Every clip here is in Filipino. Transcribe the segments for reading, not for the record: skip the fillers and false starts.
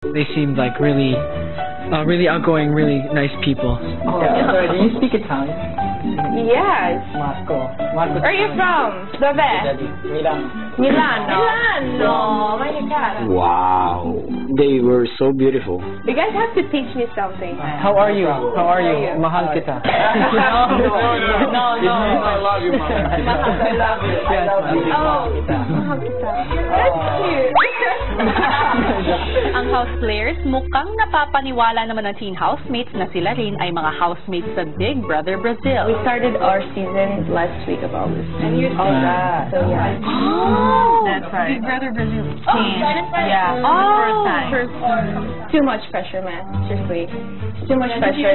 They seemed like really outgoing, really nice people. Oh, sorry, do you speak Italian? Yes. Marco. Where are you from? Dove? Milano. Milano. My God. Wow, they were so beautiful. You guys have to teach me something. How are you? Mahal kita. No. I love you, Mama. I love you. Oh, mahal kita. That's cute. Ang house players mukhang napapaniwala naman ng teen housemates na sila rin ay mga housemates sa Big Brother Brazil. We started our season last week of August. And you're Oh, that. So yeah. Oh, That's right. Big Brother Brazil. Yeah. First time. Too much pressure, man. Seriously. Too much pressure.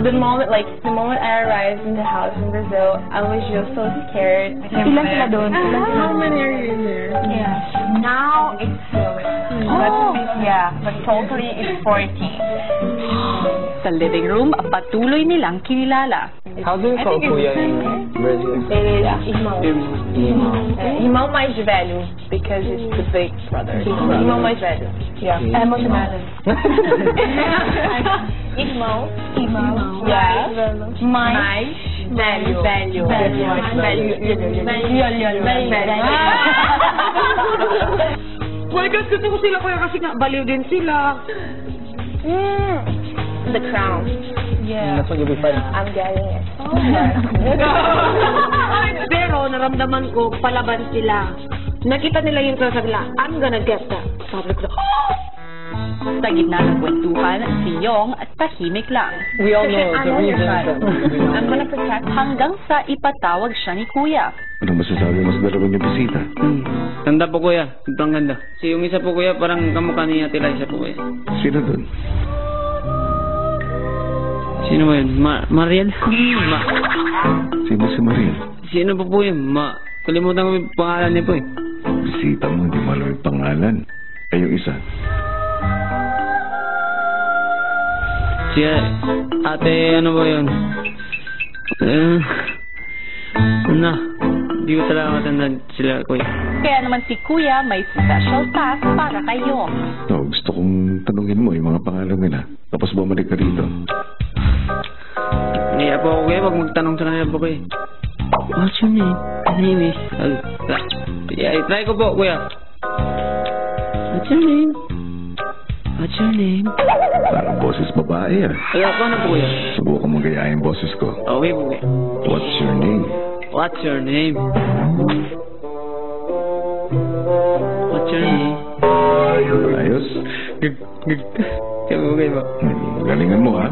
The moment I arrived in the house in Brazil, I was just so scared. Ilan sila doon? How many are you in there? Yeah. Now it's but totally it's 14. Sa living room, patuloy nilang kinilala. How do you call Kuya in Brazil? Irmão mais velho, because it's the big brother. Irmão mais velho. Yeah. Emocionado. Irmão. Yeah. Mais velho. My God, gusto ko sila kaya kasi nga baliw din sila. The crown. Yeah. That's when you'll be fighting. I'm getting it. Pero naramdaman ko, palaban sila. Nakita nila yung sabi nila, I'm gonna get that. Sabi ko, Sa gitna ng kwentuhan, si Yong tahimik lang. We all know the reason. I'm gonna protect. Hanggang sa ipatawag siya ni Kuya. Ano masasabi mo sa dalawang yung bisita? Ganda po kuya, sobrang ganda. Yung isa po kuya, parang kamukha ni Ate Liza po kuya. Sino dun? Sino ba yun? Mariel? Sino si Maria? Sino po yun? Kalimutan ko yung pangalan niya po eh. Bisita mo, hindi mo alam yung pangalan. Ay, yung isa. Si Ate, ano ba yun? Hindi ko talaga matandaan sila kuya. Kaya naman si Kuya may special task para kay Yong. No, gusto kong tanungin mo yung mga pangalan nila. Tapos bumalik ka rito. Hindi po ako kuya, wag magtanong sa kanila po kuya. What's your name? My name is... try ko po kuya. What's your name? What's your name? Parang boses babae ah. Ako na po kuya. Subukan mo gayahin boses ko. Okay po kuya. What's your name? What's your name? What's your name? Ayos? Kaya po kayo ba? Galingan mo ha.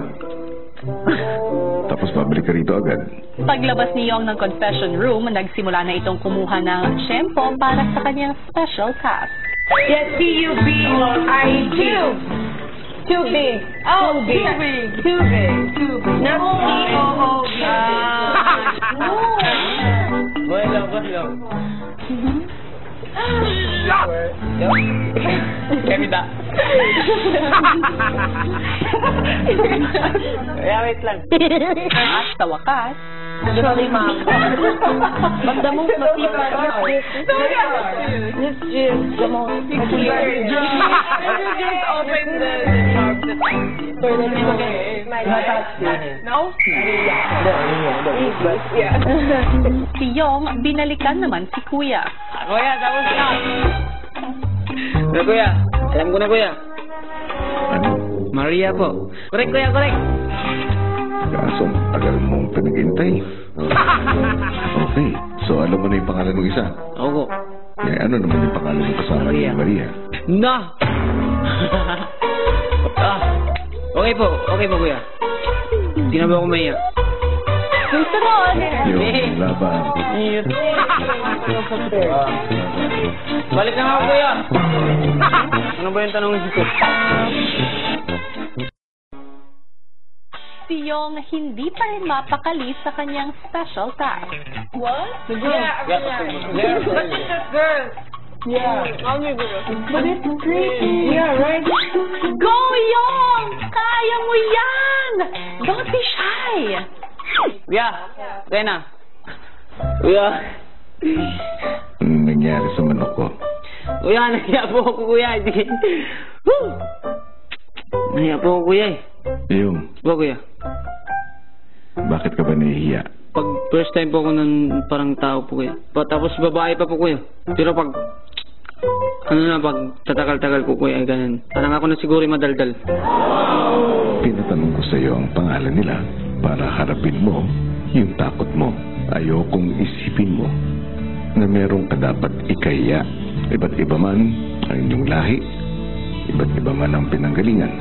Tapos pabalik ka rito agad. Paglabas ni Yong ng confession room, nagsimula na itong kumuha ng shampoo para sa kanyang special task. yes, C-U-B-I-G. Too big. Oh, too big. Not C-O-O-B. Kevita. Wait lang. At sa wakas, Sorry, ma'am. Banda mo masipan. This is the most peculiar. Just open the No? Yeah. si Yong binalikan naman si Kuya. Kuya, tapos na. Kuya, alam ko na kuya. Ano? Maria po. Correct kuya, correct. Kaso, tagal mong pinaghintay. Okay, so alam mo na yung pangalan ng isa. Ako. Eh, ano naman yung pangalan ng kasama ni Maria? Na! Okay po kuya. Hindi na ba ako maiyak? Susunod! Yung laban. Balik na ako kuya. Ano ba yung tanongin ko? Si Yong hindi pa rin mapakali sa kanyang special task. What? Yeah. But it's a girl. Yeah. But it's creepy. Yeah, right? Go, Yong! Kaya mo yan! Don't be shy! Kuya, kaya na. Kuya. Anong nangyari sa manok ko? Kuya, nahiya po ako kuya. Woo! Nahiya po ako, kuya eh. Yung, Po, kuya. bakit ka ba nahihiya? Pag first time po ako ng parang tao po, kuya. Tapos babae pa po, kuya. Pero pag, pag tatagal-tagal po, kuya, ganun. Parang ako na siguro madaldal. Pinatanong ko sa iyo ang pangalan nila para harapin mo yung takot mo. Ayokong isipin mo na meron ka dapat ikaya. Iba't iba man ang inyong lahi, iba't iba man ang pinanggalingan.